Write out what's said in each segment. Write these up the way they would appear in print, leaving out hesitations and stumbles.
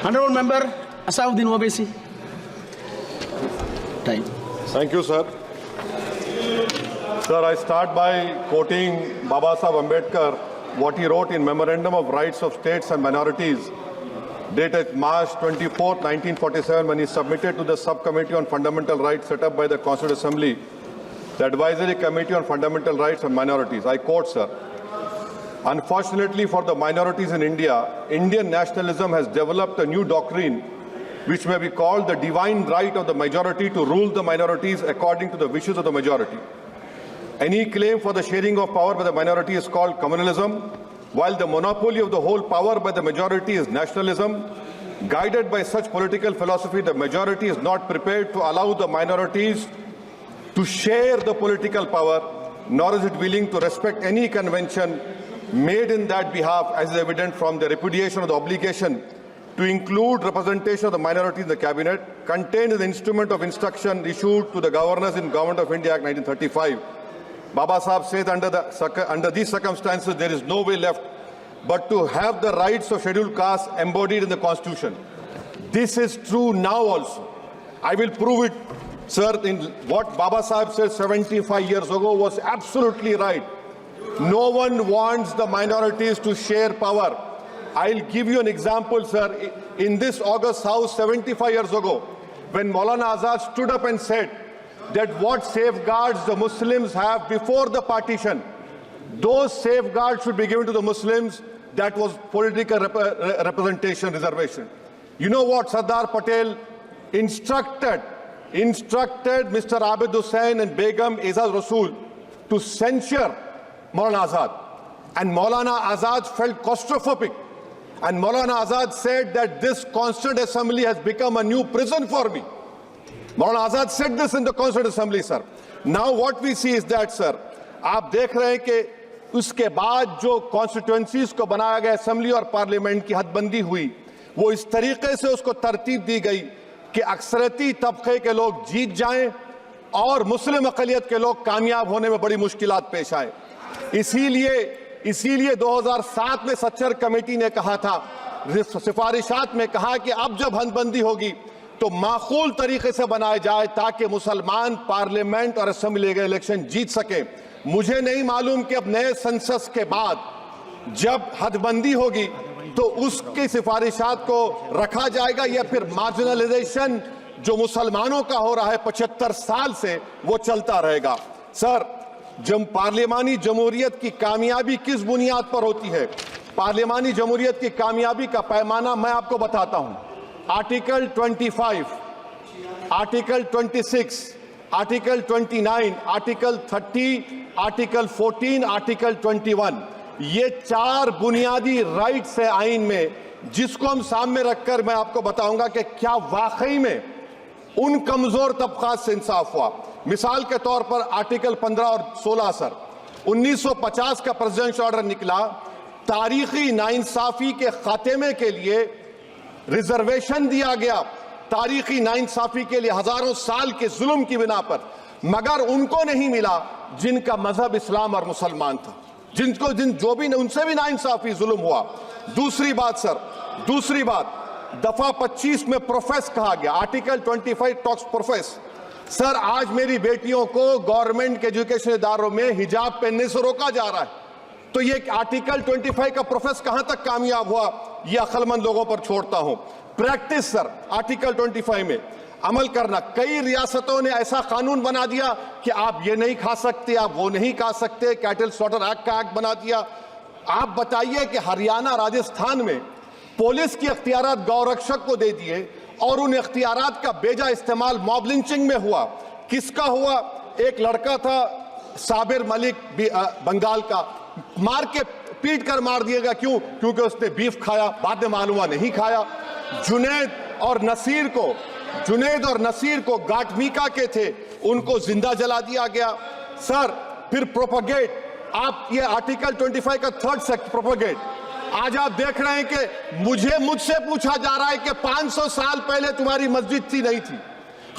Honorable Member Asauddin Owaisi. Time. Thank you, sir. Sir, I start by quoting Baba Saheb Ambedkar, what he wrote in Memorandum of Rights of States and Minorities, dated March 24, 1947, when he submitted to the Subcommittee on Fundamental Rights set up by the Constituent Assembly, the Advisory Committee on Fundamental Rights and Minorities. I quote, sir, "Unfortunately for the minorities in India, Indian nationalism has developed a new doctrine which may be called the divine right of the majority to rule the minorities according to the wishes of the majority. Any claim for the sharing of power by the minority is called communalism, while the monopoly of the whole power by the majority is nationalism. Guided by such political philosophy, the majority is not prepared to allow the minorities to share the political power, nor is it willing to respect any convention made in that behalf, as is evident from the repudiation of the obligation to include representation of the minority in the cabinet, contained in the Instrument of Instruction issued to the governors in Government of India Act 1935. Baba Saheb says under these circumstances, there is no way left but to have the rights of scheduled castes embodied in the Constitution. This is true now also. I will prove it, sir, in what Baba Saheb said 75 years ago was absolutely right. No one wants the minorities to share power. I'll give you an example, sir. In this August House 75 years ago, when Maulana Azad stood up and said that what safeguards the Muslims have before the partition, those safeguards should be given to the Muslims, that was political representation reservation. You know what Sardar Patel instructed Mr. Abid Hussain and Begum Ezaz Rasool to censure Maulana Azad. And Maulana Azad felt claustrophobic. And Maulana Azad said that this Constituent Assembly has become a new prison for me. Maulana Azad said this in the Constituent Assembly, sir. Now what we see is that, sir, आप देख रहे हैं कि उसके बाद जो constituencies को बनाया गया असेंबली और पार्लियामेंट की हदबंदी हुई, वो इस तरीके से उसको तरतीब दी गई कि अक्सरती तबके के लोग जीत जाएं और मुस्लिम अक़लियत के लोग कामयाब होने में बड़ी मुश्किलात पेश आए। इसीलिए 2007 में सच्चर कमेटी ने कहा था, सिफारिशात में कहा कि अब जब हदबंदी होगी तो माकूल तरीके से बनाए जाए ताकि मुसलमान पार्लियामेंट और असेंबली के इलेक्शन जीत सके। मुझे नहीं मालूम कि अब नए सेंसस के बाद जब हदबंदी होगी तो उसकी सिफारिशात को रखा जाएगा या फिर मार्जिनलाइजेशन जो मुसलमानों का हो रहा है 75 साल से वो चलता रहेगा। सर, जब पार्लियामानी जमहूरियत की कामयाबी किस बुनियाद पर होती है? पार्लियामानी जमहूरियत की कामयाबी का पैमाना मैं आपको बताता हूं। Article 25, article 26, article 29, article 30, article 14, article 21, ये 4 बुनियादी राइट्स है आइन में, जिसको हम सामने रखकर मैं आपको बताऊंगा कि क्या वाकई में उन कमजोर तबकात से इंसाफ हुआ। मिसाल के तौर पर आर्टिकल 15 और 16, सर, 1950 का प्रेसिडेंशियल ऑर्डर निकला, तारीखी नाइंसाफी के खात्मे के लिए रिजर्वेशन दिया गया, तारीखी नाइंसाफी के लिए हजारों साल के जुल्म की बिना पर, मगर उनको नहीं मिला जिनका मजहब इस्लाम और मुसलमान था, जो भी उनसे भी नाइंसाफी जुल्म हुआ। दूसरी बात, सर, दूसरी बात, दफा 25 में प्रोफेस कहा गया, आर्टिकल 25 टॉक्स प्रोफेस। सर, आज मेरी बेटियों को गवर्नमेंट के एजुकेशन इदारों में हिजाब पहनने से रोका जा रहा है, तो ये आर्टिकल 25 का प्रोफेस कहां तक कामयाब हुआ, ये अक्लमंद लोगों पर छोड़ता हूं। प्रैक्टिस, सर, आर्टिकल 25 में अमल करना। कई रियासतों ने ऐसा कानून बना दिया कि आप ये नहीं खा सकते, आप वो नहीं खा सकते, कैटल स्लॉटर एक्ट का एक्ट बना दिया। आप बताइए कि हरियाणा, राजस्थान में पुलिस की अख्तियारात गौरक्षक को दे दिए और उन अख्तियारात का बेजा इस्तेमाल मॉब लिंचिंग में हुआ। किसका हुआ? एक लड़का था साबिर मलिक बंगाल का, मार के पीट कर मार दिया गया। क्यों? क्योंकि उसने बीफ खाया, बाद में मालूम हुआ नहीं खाया। जुनैद और नसीर को गाटमीका के थे, उनको जिंदा जला दिया गया। सर, फिर प्रोपगेट, आप ये आर्टिकल 25 का 3rd सेक्शन प्रोपगेट, आज आप देख रहे हैं कि मुझसे पूछा जा रहा है कि 500 साल पहले तुम्हारी मस्जिद थी नहीं थी,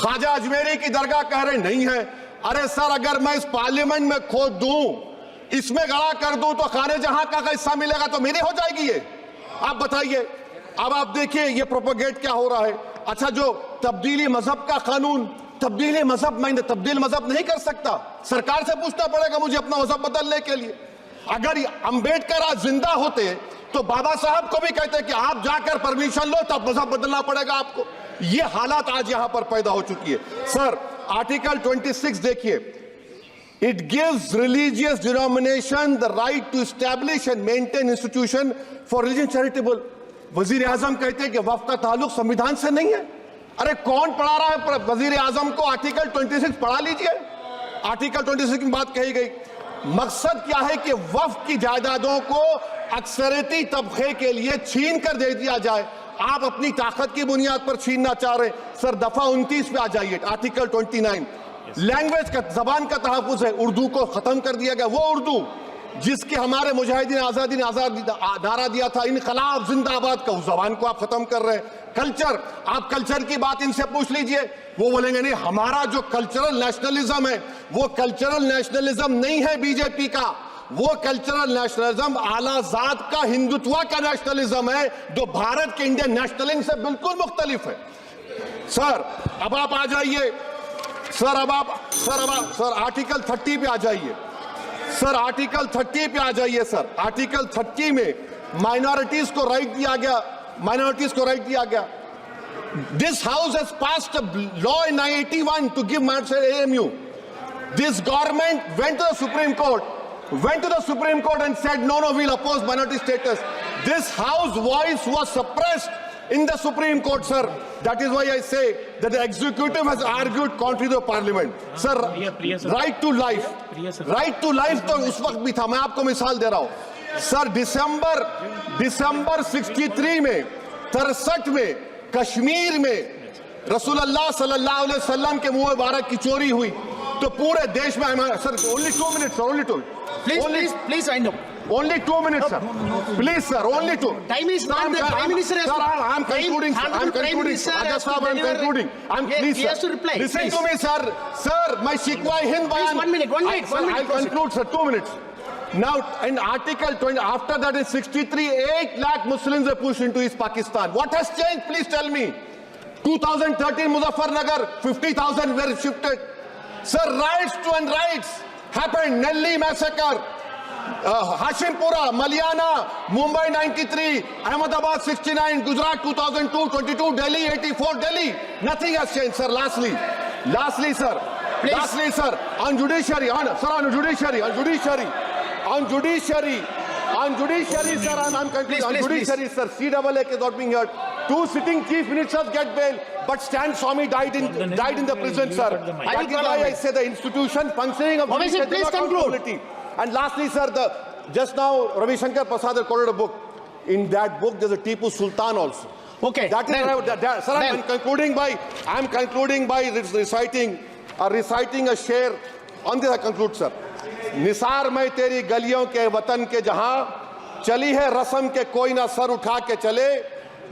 ख्वाजा अजमेरी की दरगाह कह रहे नहीं है। अरे सर, अगर मैं इस पार्लियामेंट में खोद दूं, इसमें गड़ा कर दूं, तो खाने जहां का हिस्सा मिलेगा तो मेरी हो जाएगी ये। आप बताइए। अब आप देखिए ये प्रोपोगेट क्या हो रहा है। अच्छा, जो तब्दीली मजहब का कानून, तब्दीली मजहब मैं तब्दील मजहब नहीं कर सकता, सरकार से पूछना पड़ेगा मुझे अपना मजहब बदलने के लिए। अगर अंबेडकर आज जिंदा होते तो बाबा साहब को भी कहते कि आप जाकर परमिशन लो, तब मजहब बदलना पड़ेगा आपको। ये हालात आज यहां पर पैदा हो चुकी है। सर, आर्टिकल 26 देखिए, it gives religious denomination the right to establish and maintain institution for religion charitable. वजीर आजम कहते हैं कि वक्फ का ताल्लुक संविधान से नहीं है। अरे कौन पढ़ा रहा है वजीर आजम को? आर्टिकल 26 पढ़ा लीजिए। आर्टिकल 26 में बात कही गई, मकसद क्या है कि वक्फ की जायदादों को अक्सरियती तबके के लिए छीन कर दे दिया जाए। आप अपनी ताकत की बुनियाद पर छीनना चाह रहे हैं। सर, दफा 29 पे आ जाइए, आर्टिकल 29। लैंग्वेज का, जबान का तहफ्फुज है। उर्दू को खत्म कर दिया गया, वो उर्दू जिसके हमारे मुजाहिदीन आजादी ने नारा दिया था, इनकलाब जिंदाबाद का, उस जबान को आप खत्म कर रहे हैं। कल्चर, आप कल्चर की बात इनसे पूछ लीजिए, वो बोलेंगे नहीं, हमारा जो कल्चरल नेशनलिज्म है वो कल्चरल नेशनलिज्म नहीं है बीजेपी का, वो कल्चरल नेशनलिज्म आलाजाद का, हिंदुत्व का नेशनलिज्म है, जो भारत के इंडियन नेशनलिज्म से बिल्कुल मुख्तलिफ है। सर, अब आप आ जाइए, सर आर्टिकल 30 पे आ जाइए। सर, आर्टिकल 30 पे आ जाइए। सर, आर्टिकल 30 में माइनॉरिटीज को राइट दिया गया, this house has passed a law in 1981 to give minority AMU. This government went to the Supreme Court and said no, we'll oppose minority status. This house voice was suppressed in the Supreme Court, sir. That is why I say that the executive has argued contrary to the parliament. Sir, right to life तो उस वक्त भी था। मैं आपको मिसाल दे रहा हूं। सर, दिसंबर 63 में, 63 में कश्मीर में रसूलुल्लाह सल्लल्लाहु अलैहि वसल्लम के मुंह मुबारक की चोरी हुई तो पूरे देश में, sir, only 2 minutes, sir, only 2. Please, I know. Only 2 minutes, sir. Please, sir, only 2. Time is not there. Prime Minister has to. Sir, I'm concluding. I'm concluding. Please, he has to reply. Listen to me, sir. Sir, my Shikwa Hind Bayan. One minute. I'll conclude, sir. 2 minutes. Now, in Article 20, after that in 63, 8 lakh Muslims were pushed into East Pakistan. What has changed? Please tell me. 2013 Muzaffarnagar, 50,000 were shifted. Sir, riots to unrights happened. Nelly massacre, Hashimpura, Maliana, Mumbai 93, Ahmedabad 69, Gujarat 2002, 22, Delhi 84, Delhi. Nothing has changed, sir. Lastly, sir. Please. Lastly, sir, on judiciary, sir, I'm concluding. Judiciary, sir, CAA is not being heard. 2 sitting chief ministers get bail, but Stan Swamy died in the prison, sir. That is why I say the institution functioning of judiciary please conclude. And lastly, sir, just now Ravi Shankar Prasad has quoted a book. In that book, there's a Tipu Sultan also. Okay. That is sir, I'm concluding by reciting a share. On this I conclude, sir. Nisar में तेरी गलियों के वतन के जहां चली है रस्म के कोई ना सर उठा के चले,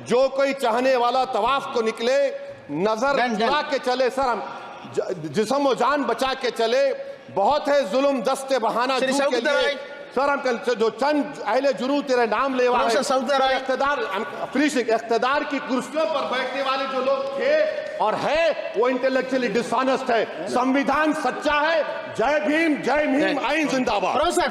जो कोई चाहने वाला तवाफ को निकले, नजर चुरा के चले, सर हम जिस्म व जान बचा के चले, बहुत है जुल्म दस्ते बहाना के लिए, सर हम जो चंद अहले जुनू तेरे नाम ले वाले इख्तिदार की कुर्सियों पर बैठने वाले जो लोग थे और है वो इंटेलेक्चुअली डिसऑनेस्ट है। संविधान सच्चा है। जय भीम, आइन जिंदाबाद।